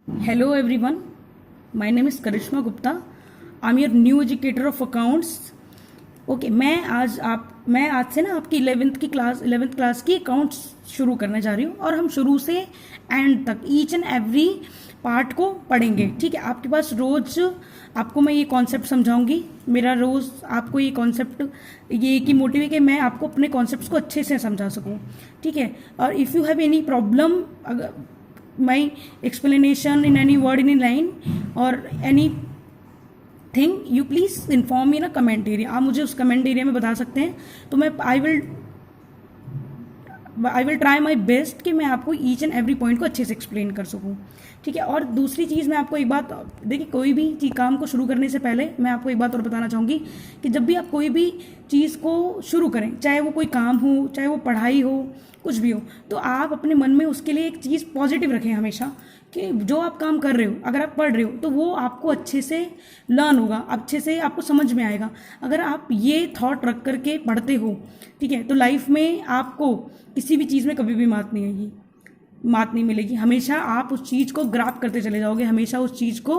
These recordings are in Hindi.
Hello everyone, my name is Karishma Gupta. I'm your new educator of accounts. Okay मैं आज से ना आपकी 11th क्लास की अकाउंट्स शुरू करने जा रही हूँ और हम शुरू से एंड तक ईच एंड एवरी पार्ट को पढ़ेंगे। ठीक है, आपके पास रोज आपको मैं ये कॉन्सेप्ट समझाऊंगी। मेरा रोज आपको ये कॉन्सेप्ट ये कि मोटिव है कि मैं आपको अपने कॉन्सेप्ट्स को अच्छे से समझा सकूँ। ठीक है, और if you have any problem my explanation in any word in line और anything you please inform me ना कमेंट एरिया। आप मुझे उस कमेंट एरिया में बता सकते हैं, तो मैं I will try my best कि मैं आपको ईच एंड एवरी पॉइंट को अच्छे से एक्सप्लेन कर सकूं। ठीक है, और दूसरी चीज़ मैं आपको एक बात देखिए, कोई भी काम को शुरू करने से पहले मैं आपको एक बात और बताना चाहूँगी कि जब भी आप कोई भी चीज़ को शुरू करें, चाहे वो कोई काम हो, चाहे वो पढ़ाई हो, कुछ भी हो, तो आप अपने मन में उसके लिए एक चीज़ पॉजिटिव रखें हमेशा कि जो आप काम कर रहे हो, अगर आप पढ़ रहे हो तो वो आपको अच्छे से लर्न होगा, अच्छे से आपको समझ में आएगा। अगर आप ये थॉट रख करके पढ़ते हो, ठीक है, तो लाइफ में आपको किसी भी चीज़ में कभी भी मात नहीं मिलेगी। हमेशा आप उस चीज़ को ग्राप करते चले जाओगे, हमेशा उस चीज़ को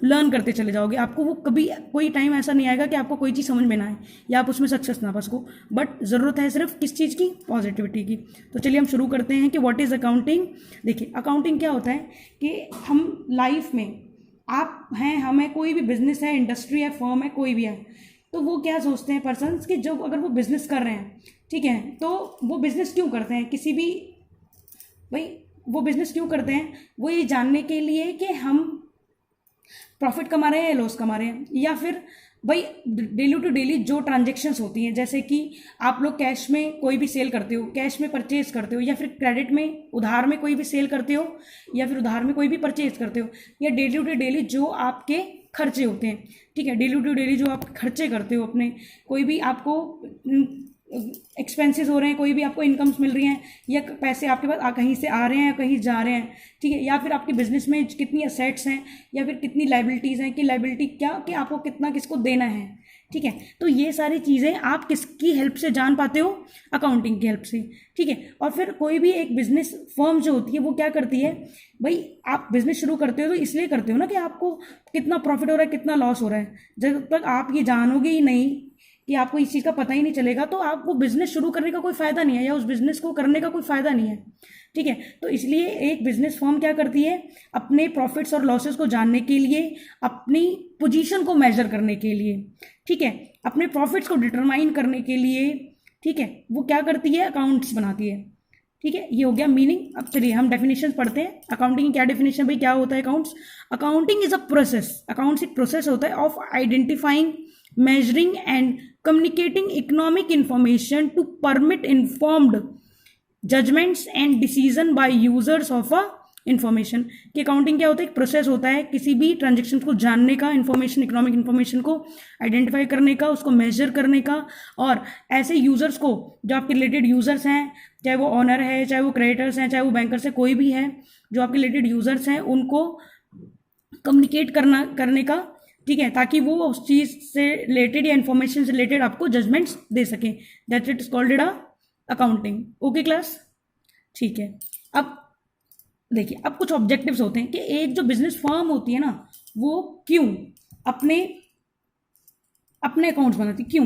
लर्न करते चले जाओगे। आपको वो कभी कोई टाइम ऐसा नहीं आएगा कि आपको कोई चीज़ समझ में ना आए या आप उसमें सक्सेस ना पा सको। बट ज़रूरत है सिर्फ किस चीज़ की? पॉजिटिविटी की। तो चलिए हम शुरू करते हैं कि व्हाट इज़ अकाउंटिंग। देखिए, अकाउंटिंग क्या होता है कि हम लाइफ में आप हैं, हमें कोई भी बिजनेस है, इंडस्ट्री है, फर्म है, कोई भी है, तो वो क्या सोचते हैं पर्सन्स कि जब अगर वो बिजनेस कर रहे हैं, ठीक है, तो वो बिजनेस क्यों करते हैं? किसी भी भाई वो बिजनेस क्यों करते हैं? वो ये जानने के लिए कि हम प्रॉफिट कमा रहे हैं या लॉस कमा रहे हैं, या फिर भाई डेली टू डेली जो ट्रांजेक्शन्स होती हैं, जैसे कि आप लोग कैश में कोई भी सेल करते हो, कैश में परचेज करते हो, या फिर क्रेडिट में उधार में कोई भी सेल करते हो, या फिर उधार में कोई भी परचेज करते हो, या डेली टू डेली जो आपके खर्चे होते हैं, ठीक है, डेली टू डेली जो आप खर्चे करते हो अपने, कोई भी आपको एक्सपेंसेस हो रहे हैं, कोई भी आपको इनकम्स मिल रही हैं, या पैसे आपके पास कहीं से आ रहे हैं, कहीं जा रहे हैं, ठीक है, या फिर आपके बिजनेस में कितनी असेट्स हैं या फिर कितनी लाइबिलिटीज़ हैं, कि लाइबिलिटी क्या कि आपको कितना किसको देना है। ठीक है, तो ये सारी चीज़ें आप किसकी हेल्प से जान पाते हो? अकाउंटिंग की हेल्प से। ठीक है, और फिर कोई भी एक बिजनेस फर्म जो होती है वो क्या करती है? भाई आप बिजनेस शुरू करते हो तो इसलिए करते हो ना कि आपको कितना प्रॉफिट हो रहा है, कितना लॉस हो रहा है। जब तक आप ये जानोगे ही नहीं, कि आपको इस चीज़ का पता ही नहीं चलेगा, तो आप वो बिजनेस शुरू करने का कोई फ़ायदा नहीं है, या उस बिजनेस को करने का कोई फ़ायदा नहीं है। ठीक है, तो इसलिए एक बिजनेस फर्म क्या करती है? अपने प्रॉफिट्स और लॉसेस को जानने के लिए, अपनी पोजीशन को मेजर करने के लिए, ठीक है, अपने प्रॉफिट्स को डिटरमाइन करने के लिए, ठीक है, वो क्या करती है? अकाउंट्स बनाती है। ठीक है, ये हो गया मीनिंग। अब चलिए हम डेफिनेशन पढ़ते हैं। अकाउंटिंग की क्या डेफिनेशन? भाई क्या होता है accounts? Accounting is a process, accounts एक प्रोसेस होता है of identifying, measuring and communicating economic information to permit informed judgments and decision by users of a information. कि अकाउंटिंग क्या होता है? एक प्रोसेस होता है किसी भी ट्रांजेक्शन को जानने का, इन्फॉर्मेशन, इकोनॉमिक इन्फॉर्मेशन को आइडेंटिफाई करने का, उसको मेजर करने का, और ऐसे यूजर्स को, जो आपके रिलेटेड यूजर्स हैं, चाहे वो ऑनर है, चाहे वो क्रेडिटर्स हैं, चाहे वो बैंकर्स है, कोई भी है, जो आपके रिलेटेड यूजर्स हैं, उनको कम्युनिकेट करने का, ठीक है, ताकि वो उस चीज़ से रिलेटेड या इन्फॉर्मेशन से रिलेटेड आपको जजमेंट्स दे सकें। That's it is called accounting. Okay class, ठीक है। अब देखिए, अब कुछ ऑब्जेक्टिव्स होते हैं कि एक जो बिजनेस फर्म होती है ना, वो क्यों अपने अपने अकाउंट्स बनाती, क्यों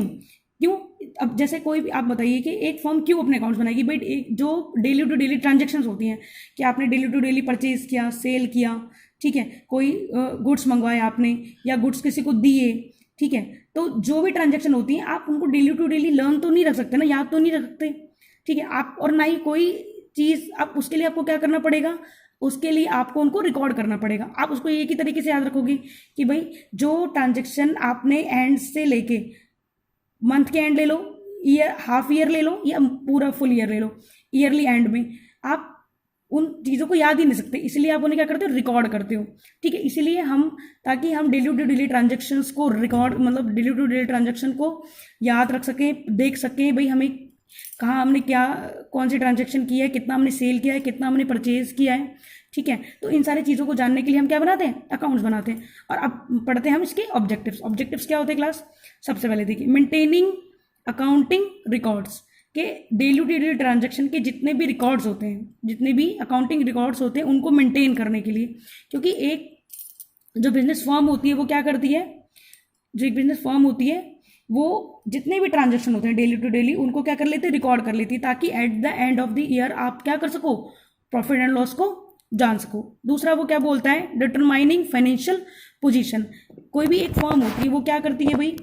क्यों अब जैसे कोई भी आप बताइए कि एक फर्म क्यों अपने अकाउंट्स बनाएगी? भाई एक जो डेली टू डेली ट्रांजेक्शन्स होती हैं, कि आपने डेली टू डेली परचेज किया, सेल किया, ठीक है, कोई गुड्स मंगवाए आपने, या गुड्स किसी को दिए, ठीक है, तो जो भी ट्रांजेक्शन होती है आप उनको डेली टू डेली लर्न तो नहीं रख सकते ना, याद तो नहीं रख सकते, ठीक है, आप, और ना ही कोई चीज़ आप उसके लिए आपको क्या करना पड़ेगा? उसके लिए आपको उनको रिकॉर्ड करना पड़ेगा। आप उसको एक ही तरीके से याद रखोगे कि भाई जो ट्रांजेक्शन आपने एंड से लेके मंथ के एंड ले लो, ईयर, हाफ ईयर ले लो, या पूरा फुल ईयर ले लो, ईयरली एंड में आप उन चीज़ों को याद ही नहीं सकते, इसलिए आप उन्हें क्या करते हो? रिकॉर्ड करते हो। ठीक है, इसीलिए हम, ताकि हम डेली टू डेली ट्रांजेक्शन्स को रिकॉर्ड, मतलब डेली टू डेली ट्रांजेक्शन को याद रख सकें, देख सकें, भाई हमें कहाँ हमने क्या, कौन सी ट्रांजेक्शन की है, कितना हमने सेल किया है, कितना हमने परचेज किया है, ठीक है, तो इन सारी चीज़ों को जानने के लिए हम क्या बनाते हैं? अकाउंट्स बनाते हैं। और अब पढ़ते हैं हम इसके ऑब्जेक्टिव्स। ऑब्जेक्टिव्स क्या होते हैं क्लास? सबसे पहले देखिए, मेंटेनिंग अकाउंटिंग रिकॉर्ड्स, कि डेली टू डेली ट्रांजैक्शन के जितने भी रिकॉर्ड्स होते हैं, जितने भी अकाउंटिंग रिकॉर्ड्स होते हैं, उनको मेंटेन करने के लिए। क्योंकि एक जो बिजनेस फर्म होती है वो क्या करती है, जो एक बिजनेस फर्म होती है वो जितने भी ट्रांजैक्शन होते हैं डेली टू डेली, उनको क्या कर लेते हैं, रिकॉर्ड कर लेती है, ताकि at the end of the year आप क्या कर सको, प्रॉफिट एंड लॉस को जान सको। दूसरा वो क्या बोलता है, डिटरमाइनिंग फाइनेंशियल पोजीशन। कोई भी एक फर्म होती है वो क्या करती है भाई,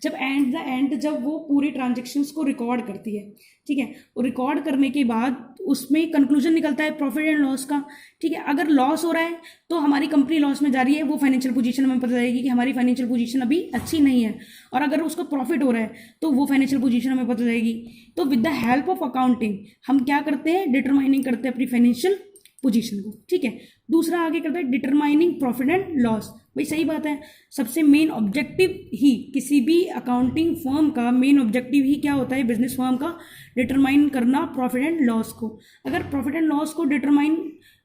जब एंड द एंड जब वो पूरी ट्रांजेक्शन्स को रिकॉर्ड करती है, ठीक है, और रिकॉर्ड करने के बाद उसमें कंक्लूजन निकलता है प्रॉफिट एंड लॉस का, ठीक है। अगर लॉस हो रहा है तो हमारी कंपनी लॉस में जा रही है, वो फाइनेंशियल पोजीशन हमें पता चलेगी कि हमारी फाइनेंशियल पोजीशन अभी अच्छी नहीं है। और अगर उसको प्रॉफिट हो रहा है तो वो फाइनेंशियल पोजीशन हमें पता चलेगी। तो with the help of accounting हम क्या करते हैं, डिटरमाइनिंग करते हैं अपनी फाइनेंशियल पोजीशन को, ठीक है। दूसरा आगे करते हैं डिटरमाइनिंग प्रॉफिट एंड लॉस। भाई सही बात है, सबसे मेन ऑब्जेक्टिव ही किसी भी अकाउंटिंग फर्म का मेन ऑब्जेक्टिव ही क्या होता है, बिजनेस फर्म का, डिटरमाइन करना प्रॉफिट एंड लॉस को। अगर प्रॉफिट एंड लॉस को डिटरमाइन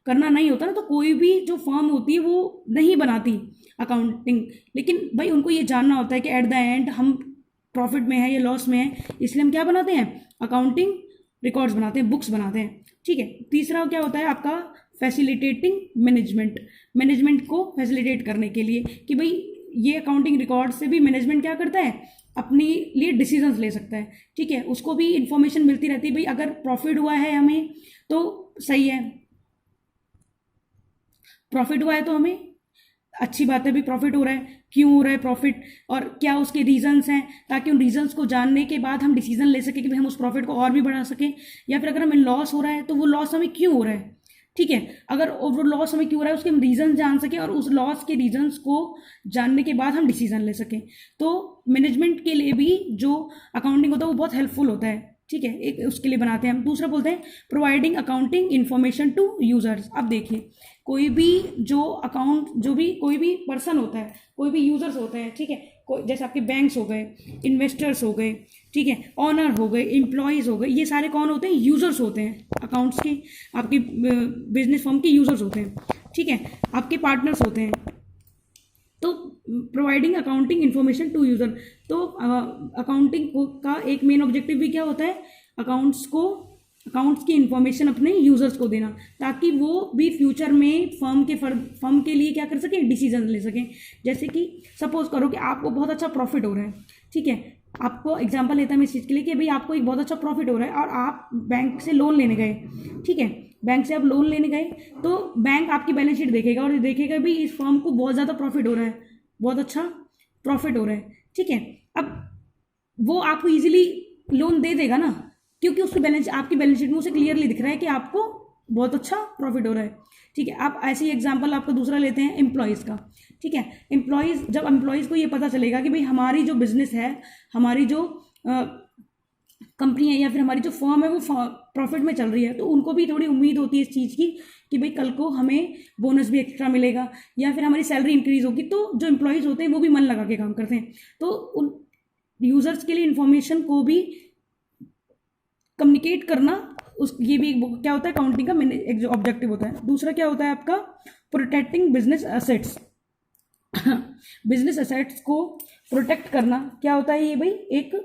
करना नहीं होता ना, तो कोई भी जो फर्म होती है वो नहीं बनाती अकाउंटिंग। लेकिन भाई उनको ये जानना होता है कि एट द एंड हम प्रॉफिट में है या लॉस में है, इसलिए हम क्या बनाते हैं, अकाउंटिंग रिकॉर्ड्स बनाते हैं, बुक्स बनाते हैं, ठीक है। तीसरा क्या होता है आपका, फैसिलिटेटिंग मैनेजमेंट। मैनेजमेंट को फैसिलिटेट करने के लिए कि भाई ये अकाउंटिंग रिकॉर्ड से भी मैनेजमेंट क्या करता है, अपने लिए डिसीजंस ले सकता है, ठीक है। उसको भी इंफॉर्मेशन मिलती रहती है, भाई अगर प्रॉफिट हुआ है हमें तो सही है, प्रॉफिट हुआ है तो हमें अच्छी बात है, भी प्रॉफिट हो रहा है, क्यों हो रहा है प्रॉफिट और क्या उसके रीजंस हैं, ताकि उन रीजंस को जानने के बाद हम डिसीजन ले सकें कि भाई हम उस प्रॉफिट को और भी बढ़ा सकें। या फिर अगर हमें लॉस हो रहा है तो वो लॉस हमें क्यों हो रहा है, ठीक है। अगर वो लॉस हमें क्यों हो रहा है उसके हम रीजन जान सकें और उस लॉस के रीजंस को जानने के बाद हम डिसीजन ले सकें। तो मैनेजमेंट के लिए भी जो अकाउंटिंग होता है वो बहुत हेल्पफुल होता है, ठीक है, एक उसके लिए बनाते हैं हम। दूसरा बोलते हैं providing accounting information to users. अब देखिए कोई भी जो अकाउंट, जो भी कोई भी पर्सन होता है, कोई भी यूजर्स होते हैं, ठीक है, कोई जैसे आपके बैंक्स हो गए, इन्वेस्टर्स हो गए, ठीक है, ऑनर हो गए, एम्प्लॉयज़ हो गए, ये सारे कौन होते हैं, यूजर्स होते हैं अकाउंट्स के, आपके बिजनेस फर्म के यूजर्स होते हैं, ठीक है, आपके पार्टनर्स होते हैं। तो providing accounting information to user, तो अकाउंटिंग का एक मेन ऑब्जेक्टिव भी क्या होता है, अकाउंट्स की इन्फॉर्मेशन अपने यूजर्स को देना, ताकि वो भी फ्यूचर में फर्म के लिए क्या कर सकें, डिसीजन ले सकें। जैसे कि सपोज करो कि आपको बहुत अच्छा प्रॉफिट हो रहा है, ठीक है, आपको एग्जांपल लेता हूँ इस चीज़ के लिए कि भाई आपको एक बहुत अच्छा प्रॉफिट हो रहा है और आप बैंक से लोन लेने गए, ठीक है, बैंक से आप लोन लेने गए तो बैंक आपकी बैलेंस शीट देखेगा और देखेगा भाई इस फर्म को बहुत ज़्यादा प्रॉफिट हो रहा है, बहुत अच्छा प्रॉफिट हो रहा है, ठीक है। अब वो आपको ईजिली लोन दे देगा ना, क्योंकि उसकी आपकी बैलेंस शीट में उसे क्लियरली दिख रहा है कि आपको बहुत अच्छा प्रॉफिट हो रहा है, ठीक है। आप ऐसे ही एग्जांपल आपका दूसरा लेते हैं एम्प्लॉयज़ का, ठीक है। जब एम्प्लॉयज़ को ये पता चलेगा कि भाई हमारी जो बिजनेस है, हमारी जो कंपनी है या फिर हमारी जो फर्म है वो प्रॉफिट में चल रही है, तो उनको भी थोड़ी उम्मीद होती है इस चीज़ की कि भाई कल को हमें बोनस भी एक्स्ट्रा मिलेगा या फिर हमारी सैलरी इंक्रीज होगी। तो जो एम्प्लॉयज़ होते हैं वो भी मन लगा के काम करते हैं। तो उन यूज़र्स के लिए इन्फॉर्मेशन को भी कम्युनिकेट करना, ये भी क्या होता है, अकाउंटिंग का एक जो ऑब्जेक्टिव होता है। दूसरा क्या होता है आपका, protecting business assets. Business assets को प्रोटेक्ट करना क्या होता है, ये भाई एक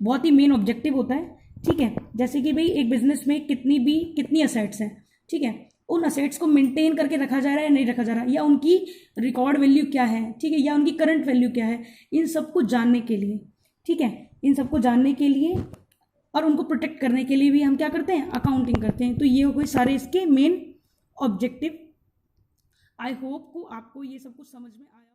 बहुत ही मेन ऑब्जेक्टिव होता है, ठीक है। जैसे कि भाई एक बिजनेस में कितनी एसेट्स हैं, ठीक है, उन एसेट्स को मेंटेन करके रखा जा रहा है या नहीं रखा जा रहा है, या उनकी रिकॉर्ड वैल्यू क्या है, ठीक है, या उनकी करंट वैल्यू क्या है, इन सबको जानने के लिए, ठीक है, इन सबको जानने के लिए और उनको प्रोटेक्ट करने के लिए भी हम क्या करते हैं, अकाउंटिंग करते हैं। तो ये हो गए सारे इसके मेन ऑब्जेक्टिव। आई होप को आपको ये सब कुछ समझ में आया।